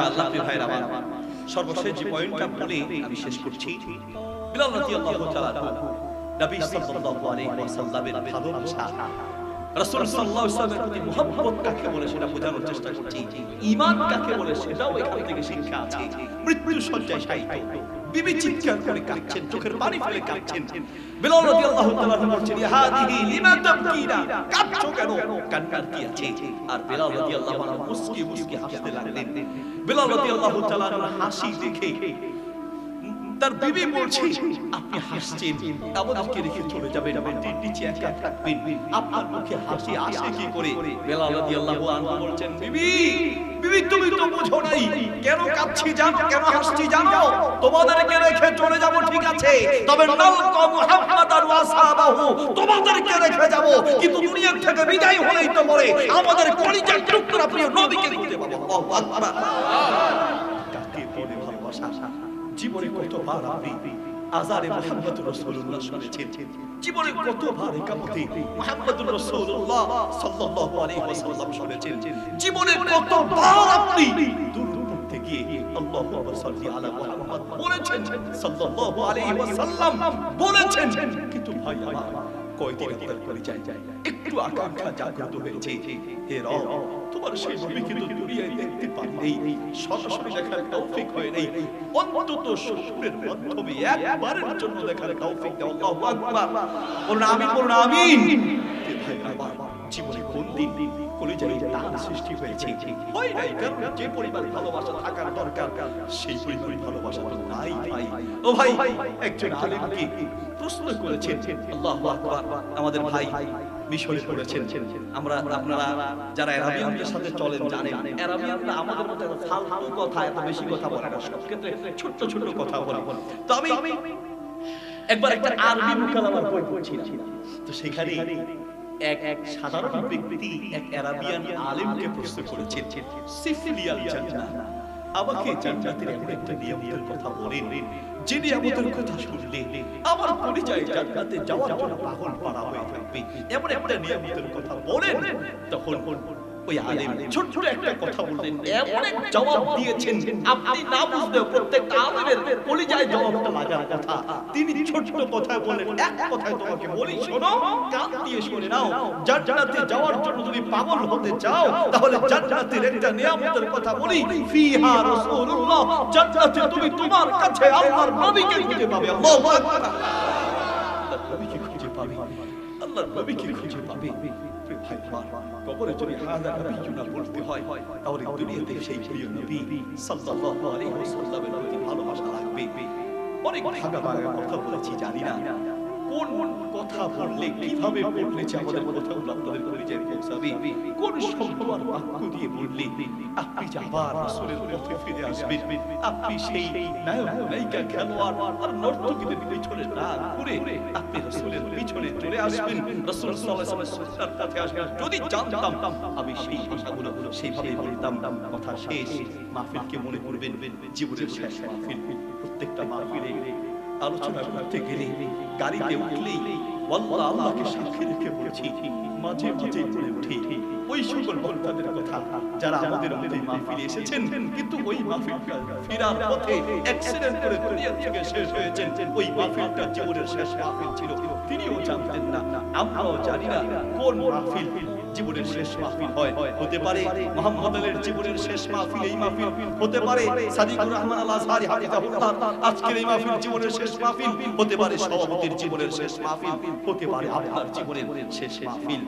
মাশাআল্লাহ প্রিয় ভাইরা আমার, সর্বশেষ যে পয়েন্টটা বলে আমি শেষ করছি। বিলাল রাদিয়াল্লাহু তাআলা নবী সাল্লাল্লাহু আলাইহি ওয়াসাল্লামের ভালোবাসা, রাসূল সাল্লাল্লাহু আলাইহি ওয়াসাল্লামের প্রতি মুহাব্বত কাকে বলে সেটা বোঝানোর চেষ্টা করছি। ঈমান কাকে বলে সেটাও এখান থেকে শিক্ষা আছে। মৃত্যু শয্যায় শায়িত বিবি চিৎকার করে কাঁদছেন, চোখের পানি ফেলে কাঁদছেন। বিলাল রাদিয়াল্লাহু তাআলা বলছেন, ইয়া হাদিহি লিমা তাবকিনা, কাঁদছো কেন, কান্নার কি আছে? আর বিলাল রাদিয়াল্লাহু আনহু মুস্কি মুস্কি হাসতে লাগলেন। বিলাল রাদিয়াল্লাহু তাআলা হাসি দেখে তার বিবি বলছে, আপনি হাসছেন, আমাদেরকে রেখে চলে যাবেন, মাটির নিচে একা থাকবেন, আপনার মুখে হাসি আসে কি করে? বিলাল রাদিয়াল্লাহু আনহু বলছেন, বিবি বিবি তুমি তো বুঝো নাই, কেন কাঁদছি জানো, কেন হাসছি জানো? তোমাদেরকে রেখে চলে যাব ঠিক আছে, তবে নালকা মুহাম্মাদান ওয়া আসহাবাহু, তোমাদেরকে রেখে যাব, কিন্তু দুনিয়া থেকে বিদায় হলেই তো পরে আমাদের কলিজার টুকরা প্রিয় নবীকে খুঁজে পাবো। আল্লাহু আকবার। কাকে বলে ভালোবাসা? জীবনে কতবার আপনি আযানে মুহাম্মদুর রাসূলুল্লাহ শুনেছেন? জীবনে কতবার ইকামতে মুহাম্মদুর রাসূলুল্লাহ সাল্লাল্লাহু আলাইহি ওয়াসাল্লাম শুনেছেন? জীবনে কতবার আপনি দুরূদ পড়তে গিয়ে আল্লাহুম্মা সাল্লি আলা মুহাম্মদ বলেছেন, সাল্লাল্লাহু আলাইহি ওয়াসাল্লাম বলেছেন, কিন্তু ভাই আমার কয়দিন আপনার করে যায় একটু আকাঙ্ক্ষা জাগ্রত হয়েছে, হে রব তোমার সেই নবীকে তো দুনিয়ায় দেখতে পারিনি, সরাসরি দেখার তৌফিক হয় নাই, অন্তত স্বপ্নের মাধ্যমে একবারের জন্য দেখার তৌফিক দাও। আল্লাহু আকবার। বলুন আমিন, বলুন আমিন। ভাই আমার জীবনে কোন দিন কলিজায় টান সৃষ্টি হয়েছে? হয় নাই, কারণ যে পরিমাণ ভালোবাসা থাকার দরকার সেই পরিমাণ ভালোবাসা তো নাই ভাই। ও ভাই, একজন আলেমকে প্রশ্ন করেছেন, আল্লাহু আকবার, আমাদের ভাই মিশরে করেছেন। আমরা আপনারা যারা আরবিয়ানদের সাথে চলেন জানেন, আরবিয়ানরা আমাদের মতো ফালতু কথা, এত বেশি কথা বলে না, সব ক্ষেত্রে ছোট ছোট কথা বলে। তো আমি একবার একটা আরবি মুকালামার বই পড়ছিলাম, তো সেখানে এক সাধারণ ব্যক্তি এক আরবিয়ান আলেমকে প্রশ্ন করেছেন, সিফলিয়াল জান্নাহ, আমাকে জান্নাতের এমন একটা নিয়ামতের কথা বলেন যে নিয়ামতের কথা শুনলে আমার পরিচয় জান্নাতে যাওয়ার জন্য পাগল পাড়া হয়ে থাকবে, এমন একটা নিয়ামতের কথা বলেন। তখন ওই আলেম ছোট একটা কথা বললেন, এমন এক জবাব দিয়েছেন আপনি না বুঝলেও প্রত্যেকটা আলেমের পরিচয় জবাবটা লাগার কথা। তিনি ছোট কথায় বলেন, এক কথায় তোমাকে বলি শোনো, কান দিয়ে শুনে নাও, জান্নাতে যাওয়ার জন্য যদি পাগল হতে চাও তাহলে জান্নাতের একটা নিয়ামতের কথা বলি, ফিহা রাসূলুল্লাহ, জান্নাতে তুমি তোমার কাছে আল্লাহর নবীকে খুঁজে পাবে। আল্লাহু আকবার। আল্লাহর নবীকে খুঁজে পাবে, আল্লাহর নবীকে খুঁজে পাবে। ভাই আমার কবরে যদি হাদা নবীনা বলতে হয় তাহলে দুনিয়াতে সেই প্রিয় নবী সাল্লাল্লাহু আলাইহি ওয়াসাল্লামের প্রতি ভালোবাসা লাগবে। অনেক ভাগা ভাগা কথা বলেছি, জানি না কোন কথা বললে কিভাবে বললে যে আমাদের কথাগুলো আপনাদের পরিচয় পৌঁছাবে, কোন শব্দ আর বাক্য দিয়ে বললে আপনি যে আবার রাসূলের পথে ফিরে আসবেন, আপনি সেই নায়ক নায়িকা খেলোয়াড় আর নর্তকীদের পিছনে না ঘুরে আপনি রাসূলের পিছনে চলে আসবেন, রাসূল সাল্লাল্লাহু আলাইহি ওয়াসাল্লামের পথে আসবেন। যদি জানতাম আমি সেই ভাষাগুলো সেইভাবে বলতাম। কথা শেষ, মাহফিলকে মনে করবেন জীবনের শেষ মাহফিল। প্রত্যেকটা মাহফিলে আলোচনা করতে গেলে গাড়িতে উঠলেই আল্লাহ আল্লাহকে সাক্ষী রেখে বলছি, মাঝে মাঝে বলে উঠি ওই সকল বক্তাদের কথা যারা আমাদের মধ্যে মাহফিলে এসেছেন কিন্তু ওই মাহফিলটা ফেরার পথে অ্যাক্সিডেন্ট করে দুনিয়া থেকে শেষ হয়েছেন। ওই মাহফিলটা জীবনের শেষ মাহফিল ছিল, তিনিও জানতেন না, আমরাও জানি না কোন মাহফিল জীবনের শেষ মাহফিল হয়। হতে পারে মুহাম্মদ আলীর জীবনের শেষ মাহফিল এই মাহফিল, হতে পারে সাদিকুর রহমান আল আজহারি হাফিজাহুল্লাহ আজকের এই মাহফিল জীবনের শেষ মাহফিল, হতে পারে সভাপতির জীবনের শেষ মাহফিল, হতে পারে আপনার জীবনের শেষ মাহফিল।